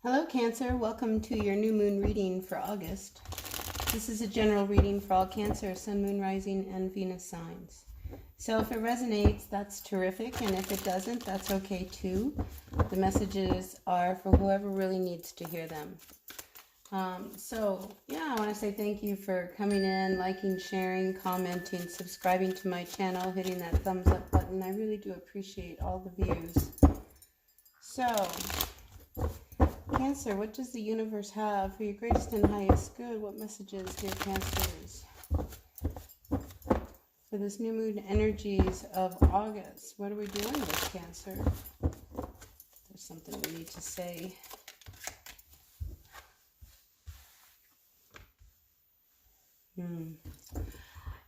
Hello Cancer, welcome to your new moon reading for August. This is a general reading for all Cancer, Sun, Moon, Rising, and Venus signs. So if it resonates, that's terrific, and if it doesn't, that's okay too. The messages are for whoever really needs to hear them. I want to say thank you for coming in, liking, sharing, commenting, subscribing to my channel, hitting that thumbs up button. I really do appreciate all the views. So, Cancer, what does the universe have for your greatest and highest good? What messages, dear Cancers, for this new moon energies of August? What are we doing with Cancer? There's something we need to say.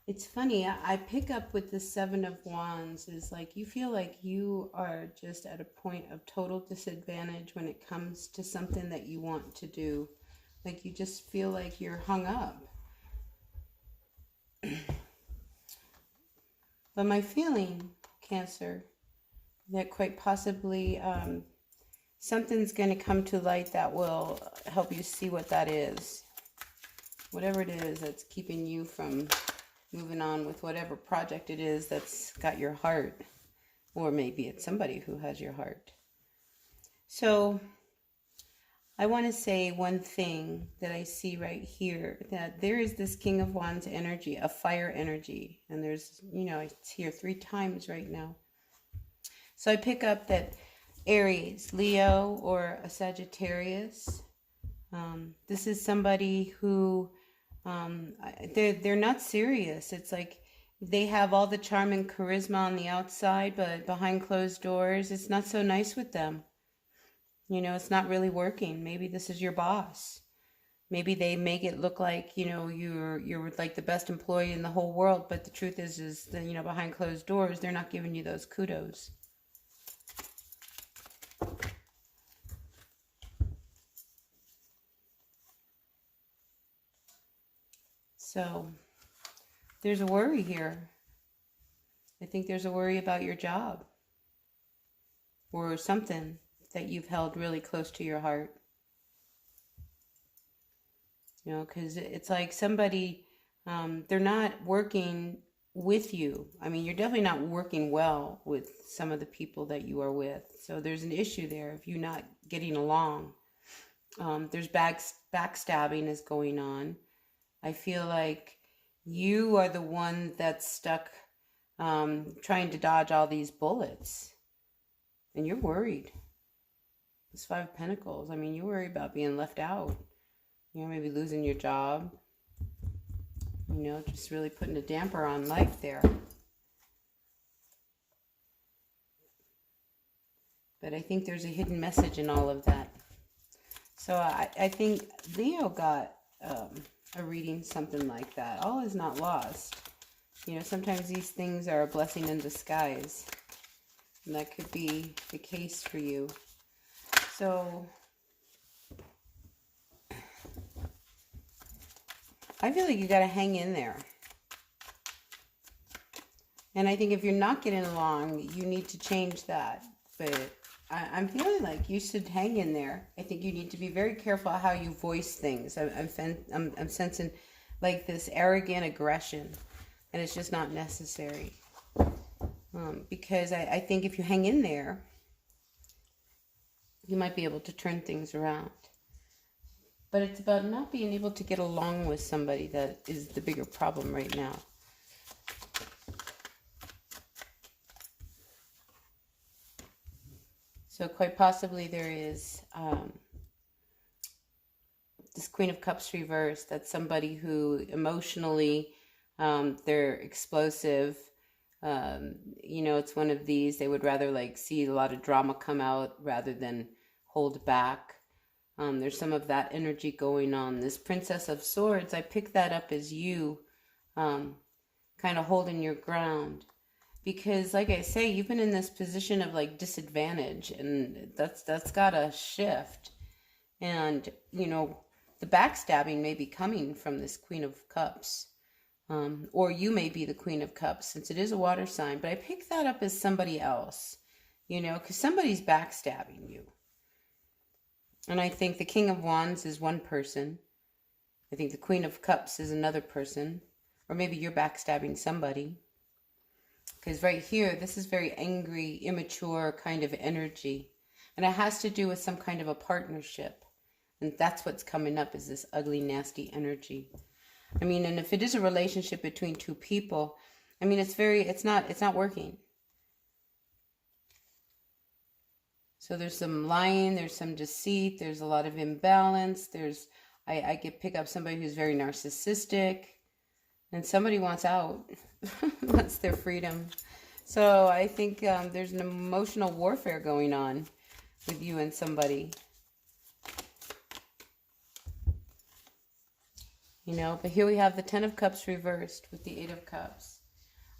It's funny, I pick up with the Seven of Wands is like you feel like you are just at a point of total disadvantage when it comes to something that you want to do. Like you just feel like you're hung up. But my feeling, Cancer, that quite possibly something's going to come to light that will help you see what that is. Whatever it is that's keeping you from moving on with whatever project it is that's got your heart. Or maybe it's somebody who has your heart. So I want to say one thing that I see right here, that there is this King of Wands energy, a fire energy. And there's, it's here 3 times right now. So I pick up that Aries, Leo, or a Sagittarius. This is somebody who they're not serious. It's like they have all the charm and charisma on the outside, but behind closed doors, it's not so nice with them. It's not really working. Maybe this is your boss. Maybe they make it look like, you're like the best employee in the whole world, but the truth is that, behind closed doors, they're not giving you those kudos. So there's a worry here. I think there's a worry about your job or something that you've held really close to your heart. Because it's like somebody, they're not working with you. I mean, you're definitely not working well with some of the people that you are with. So there's an issue there of you not getting along. There's backstabbing is going on. I feel like you are the one that's stuck trying to dodge all these bullets. And you're worried. It's 5 of Pentacles. I mean, you worry about being left out. Maybe losing your job. Just really putting a damper on life there. But I think there's a hidden message in all of that. So I think Leo got a reading something like that. All is not lost. Sometimes these things are a blessing in disguise. And that could be the case for you. So I feel like you got to hang in there. And I think if you're not getting along, you need to change that. But I'm feeling like you should hang in there. I think you need to be very careful how you voice things. I'm sensing like this arrogant aggression, and it's just not necessary. Because I think if you hang in there, you might be able to turn things around. But it's about not being able to get along with somebody that is the bigger problem right now. So quite possibly there is this Queen of Cups reversed. That's somebody who emotionally, they're explosive. It's one of these, they would rather like see a lot of drama come out rather than hold back. There's some of that energy going on. This Princess of Swords, I pick that up as you kind of holding your ground. Because like I say, you've been in this position of like disadvantage, and that's got to shift. And, the backstabbing may be coming from this Queen of Cups. Or you may be the Queen of Cups, since it is a water sign. But I pick that up as somebody else, because somebody's backstabbing you. And I think the King of Wands is one person. I think the Queen of Cups is another person. Or maybe you're backstabbing somebody. Because right here, this is very angry, immature kind of energy. And it has to do with some kind of a partnership. And that's what's coming up, is this ugly, nasty energy. I mean, and if it is a relationship between two people, I mean, it's not working. So there's some lying, there's some deceit, there's a lot of imbalance. I get pick up somebody who's very narcissistic, and somebody wants out. That's their freedom. So I think there's an emotional warfare going on with you and somebody. You know, but here we have the Ten of Cups reversed with the Eight of Cups.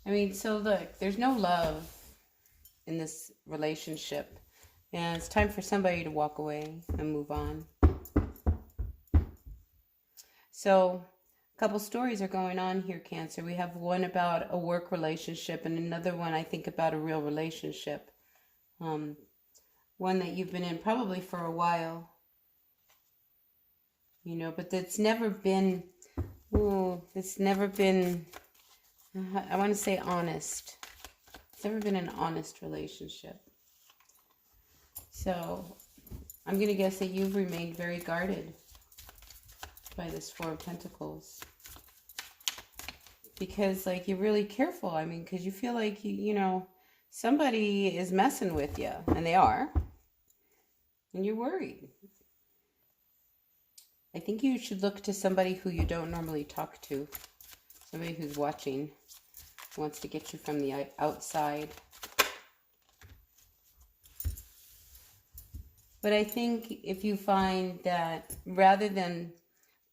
I mean, so look, there's no love in this relationship. And it's time for somebody to walk away and move on. So a couple stories are going on here, Cancer. We have one about a work relationship and another one, I think, about a real relationship. One that you've been in probably for a while. You know, but it's never been, I want to say honest. It's never been an honest relationship. So I'm going to guess that you've remained very guarded by this Four of Pentacles. Because, like, you're really careful. I mean, because you feel like, you know, somebody is messing with you. And they are. And you're worried. I think you should look to somebody who you don't normally talk to. Somebody who's watching. Wants to get you from the outside. But I think if you find that rather than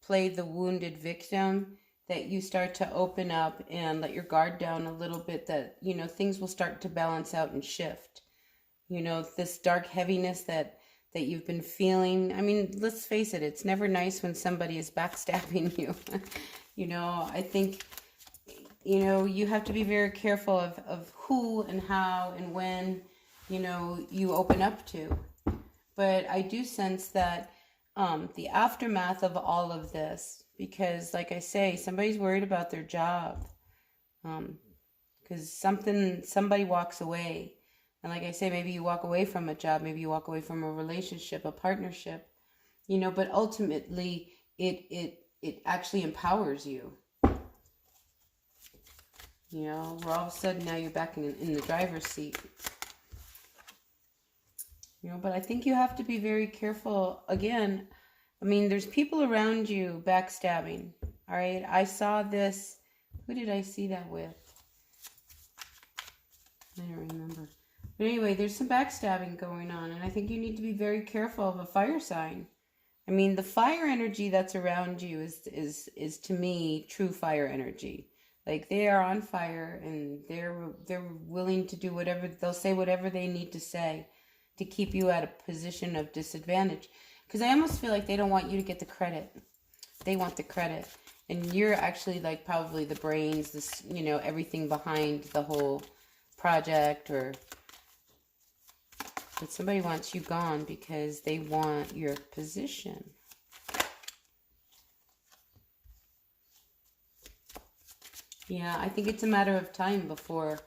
play the wounded victim, that you start to open up and let your guard down a little bit, that, you know, things will start to balance out and shift. You know, this dark heaviness that you've been feeling. I mean, let's face it, it's never nice when somebody is backstabbing you. You know, I think, you know, you have to be very careful of who and how and when, you know, you open up to. But I do sense that the aftermath of all of this, because like I say, somebody's worried about their job, because somebody walks away. And like I say, maybe you walk away from a job, maybe you walk away from a relationship, a partnership, you know, but ultimately it actually empowers you. You know, where all of a sudden now you're back in the driver's seat. You know, but I think you have to be very careful. Again, I mean, there's people around you backstabbing. All right. I saw this. Who did I see that with? I don't remember. But anyway, there's some backstabbing going on. And I think you need to be very careful of a fire sign. I mean, the fire energy that's around you is to me true fire energy. Like, they are on fire and they're willing to do whatever. They'll say whatever they need to say to keep you at a position of disadvantage. Because I almost feel like they don't want you to get the credit. They want the credit. And you're actually like probably the brains, this, you know, everything behind the whole project. But somebody wants you gone because they want your position. Yeah, I think it's a matter of time before,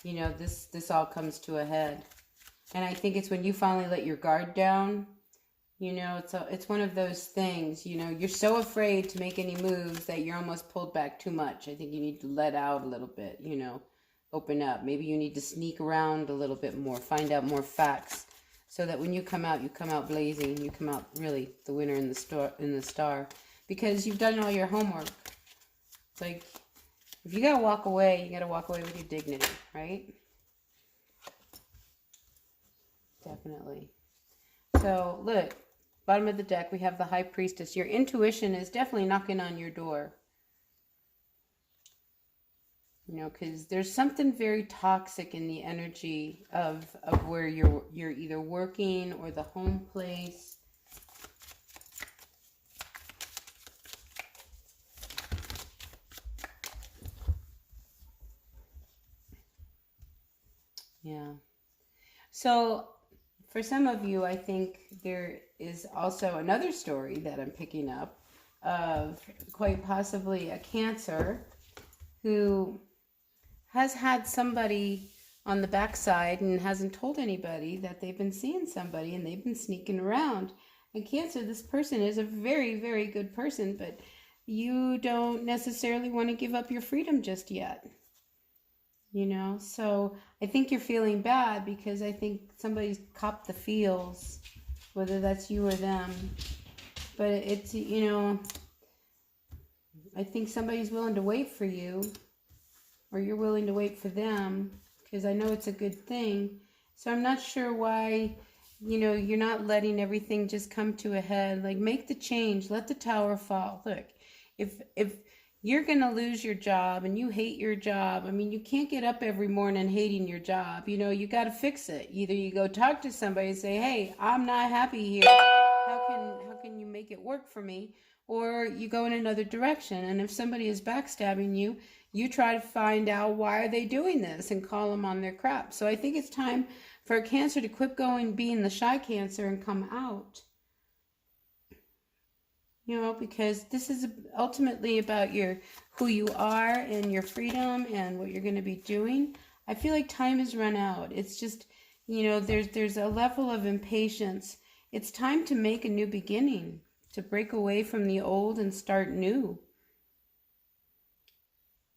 you know, this all comes to a head. And I think it's when you finally let your guard down, you know, it's one of those things, you know, you're so afraid to make any moves that you're almost pulled back too much. I think you need to let out a little bit, you know, open up. Maybe you need to sneak around a little bit more, find out more facts, so that when you come out blazing, you come out really the winner in the star, because you've done all your homework. It's like, if you gotta walk away, you gotta walk away with your dignity, right? Definitely. So, look, bottom of the deck, we have the High Priestess. Your intuition is definitely knocking on your door. You know, because there's something very toxic in the energy of where you're either working or the home place. Yeah. So for some of you, I think there is also another story that I'm picking up of quite possibly a Cancer who has had somebody on the backside and hasn't told anybody that they've been seeing somebody and they've been sneaking around. And Cancer, this person is a very, very good person, but you don't necessarily want to give up your freedom just yet. You know, so I think you're feeling bad because I think somebody's copped the feels, whether that's you or them. But it's, you know, I think somebody's willing to wait for you, or you're willing to wait for them, because I know it's a good thing. So I'm not sure why, you know, you're not letting everything just come to a head. Like, make the change, let the tower fall. Look, if you're going to lose your job and you hate your job, I mean, you can't get up every morning hating your job. You know, you got to fix it. Either you go talk to somebody and say, hey, I'm not happy here. How can you make it work for me? Or you go in another direction. And if somebody is backstabbing you, you try to find out why are they doing this and call them on their crap. So I think it's time for a Cancer to quit going being the shy Cancer and come out. You know, because this is ultimately about who you are and your freedom and what you're going to be doing. I feel like time has run out. It's just, you know, there's a level of impatience. It's time to make a new beginning, to break away from the old and start new.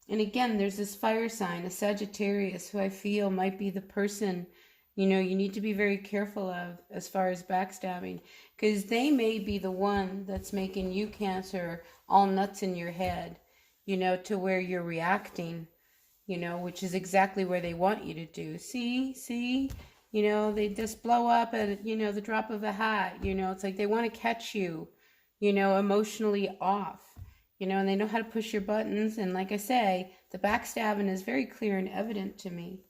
And again, there's this fire sign, a Sagittarius, who I feel might be the person, you know, you need to be very careful of as far as backstabbing, because they may be the one that's making you, Cancer, all nuts in your head, you know, to where you're reacting, you know, which is exactly where they want you to do. See, you know, they just blow up at, you know, the drop of a hat. You know, it's like they want to catch you, you know, emotionally off, you know, and they know how to push your buttons. And like I say, the backstabbing is very clear and evident to me.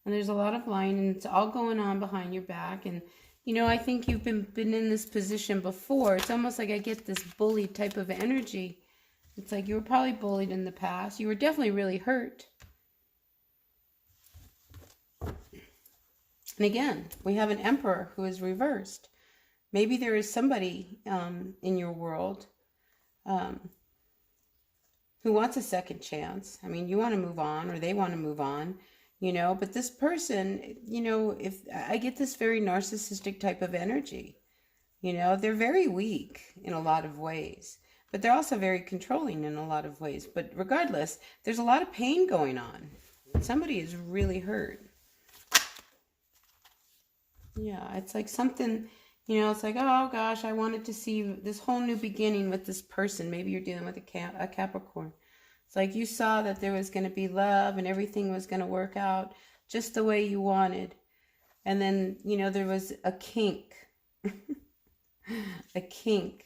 And there's a lot of lying, and it's all going on behind your back. And, you know, I think you've been in this position before. It's almost like I get this bully type of energy. It's like you were probably bullied in the past. You were definitely really hurt. And again, we have an Emperor who is reversed. Maybe there is somebody in your world who wants a second chance. I mean, you want to move on, or they want to move on. You know, but this person, you know, if I get this very narcissistic type of energy, you know, they're very weak in a lot of ways, but they're also very controlling in a lot of ways. But regardless, there's a lot of pain going on. Somebody is really hurt. Yeah, it's like something, you know, it's like, oh gosh, I wanted to see this whole new beginning with this person. Maybe you're dealing with a Capricorn. It's like you saw that there was going to be love and everything was going to work out just the way you wanted. And then, you know, there was a kink. A kink.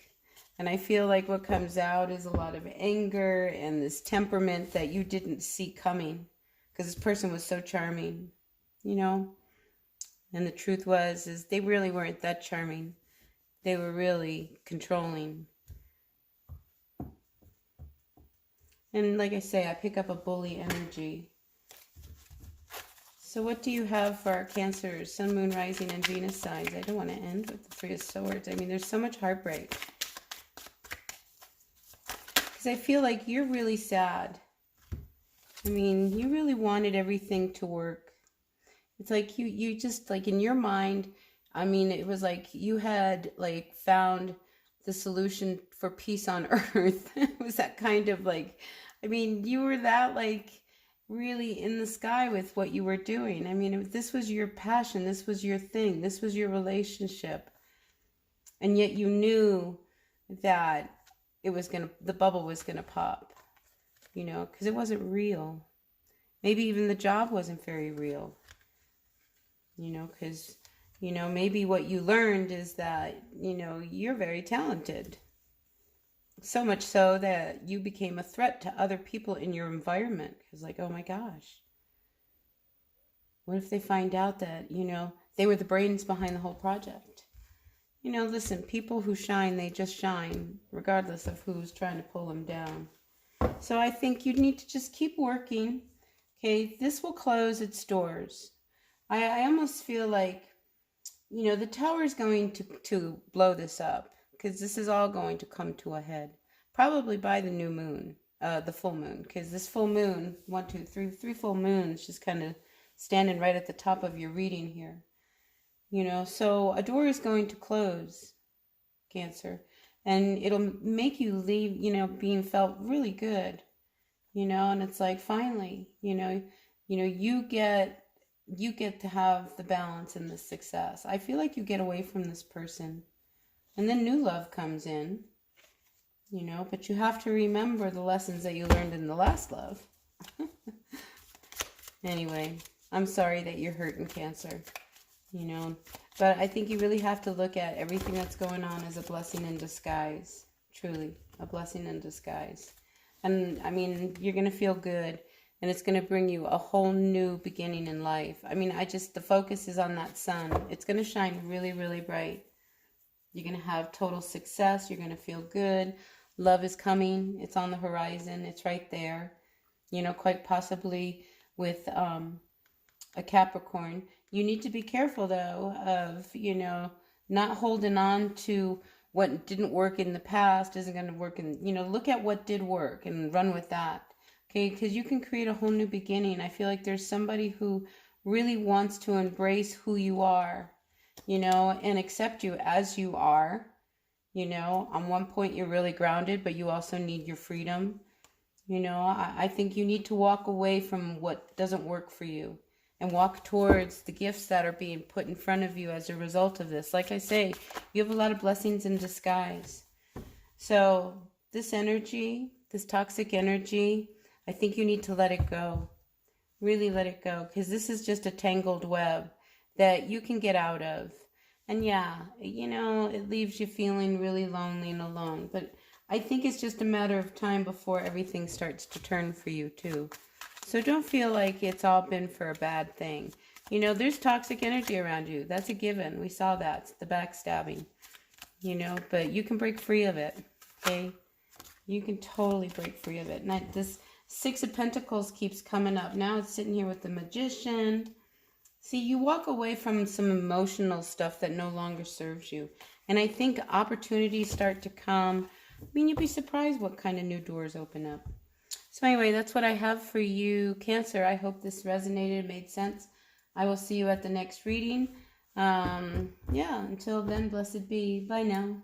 And I feel like what comes out is a lot of anger and this temperament that you didn't see coming, because this person was so charming, you know. And the truth is they really weren't that charming. They were really controlling. And like I say, I pick up a bully energy. So what do you have for our Cancers, Sun, Moon, Rising, and Venus signs? I don't want to end with the Three of Swords. I mean, there's so much heartbreak. Because I feel like you're really sad. I mean, you really wanted everything to work. It's like you just, like, in your mind, I mean, it was like you had, like, found the solution for peace on earth. It was that kind of, like, I mean, you were that, like, really in the sky with what you were doing. I mean, this was your passion. This was your thing. This was your relationship. And yet you knew that it was the bubble was going to pop, you know, because it wasn't real. Maybe even the job wasn't very real, you know, because, you know, maybe what you learned is that, you know, you're very talented. So much so that you became a threat to other people in your environment. Because, like, oh my gosh, what if they find out that, you know, they were the brains behind the whole project? You know, listen, people who shine, they just shine, regardless of who's trying to pull them down. So I think you need to just keep working. Okay, this will close its doors. I almost feel like you know, the tower is going to blow this up because this is all going to come to a head, probably by the new moon, the full moon, because this full moon, one, two, three full moons just kind of standing right at the top of your reading here. You know, so a door is going to close, Cancer, and it'll make you leave, you know, being felt really good, you know, and it's like finally, you get to have the balance and the success. I feel like you get away from this person and then new love comes in, you know, but you have to remember the lessons that you learned in the last love. Anyway, I'm sorry that you're hurting, Cancer, you know, but I think you really have to look at everything that's going on as a blessing in disguise. Truly, a blessing in disguise. And I mean, you're going to feel good and it's going to bring you a whole new beginning in life. I mean, the focus is on that sun. It's going to shine really, really bright. You're going to have total success. You're going to feel good. Love is coming. It's on the horizon. It's right there. You know, quite possibly with a Capricorn. You need to be careful, though, of, you know, not holding on to what didn't work in the past isn't going to work in, you know, look at what did work and run with that. Okay, because you can create a whole new beginning. I feel like there's somebody who really wants to embrace who you are, you know, and accept you as you are. You know, on one point you're really grounded, but you also need your freedom. You know, I think you need to walk away from what doesn't work for you and walk towards the gifts that are being put in front of you as a result of this. Like I say, you have a lot of blessings in disguise. So this energy, this toxic energy, I think you need to let it go. Really let it go, because this is just a tangled web that you can get out of. And yeah, you know, it leaves you feeling really lonely and alone. But I think it's just a matter of time before everything starts to turn for you too. So don't feel like it's all been for a bad thing. You know, there's toxic energy around you. That's a given. We saw that. It's the backstabbing. You know, but you can break free of it. Okay? You can totally break free of it. And this Six of Pentacles keeps coming up. Now it's sitting here with the Magician. See, you walk away from some emotional stuff that no longer serves you. And I think opportunities start to come. I mean, you'd be surprised what kind of new doors open up. So anyway, that's what I have for you, Cancer. I hope this resonated, made sense. I will see you at the next reading. Yeah, until then, blessed be. Bye now.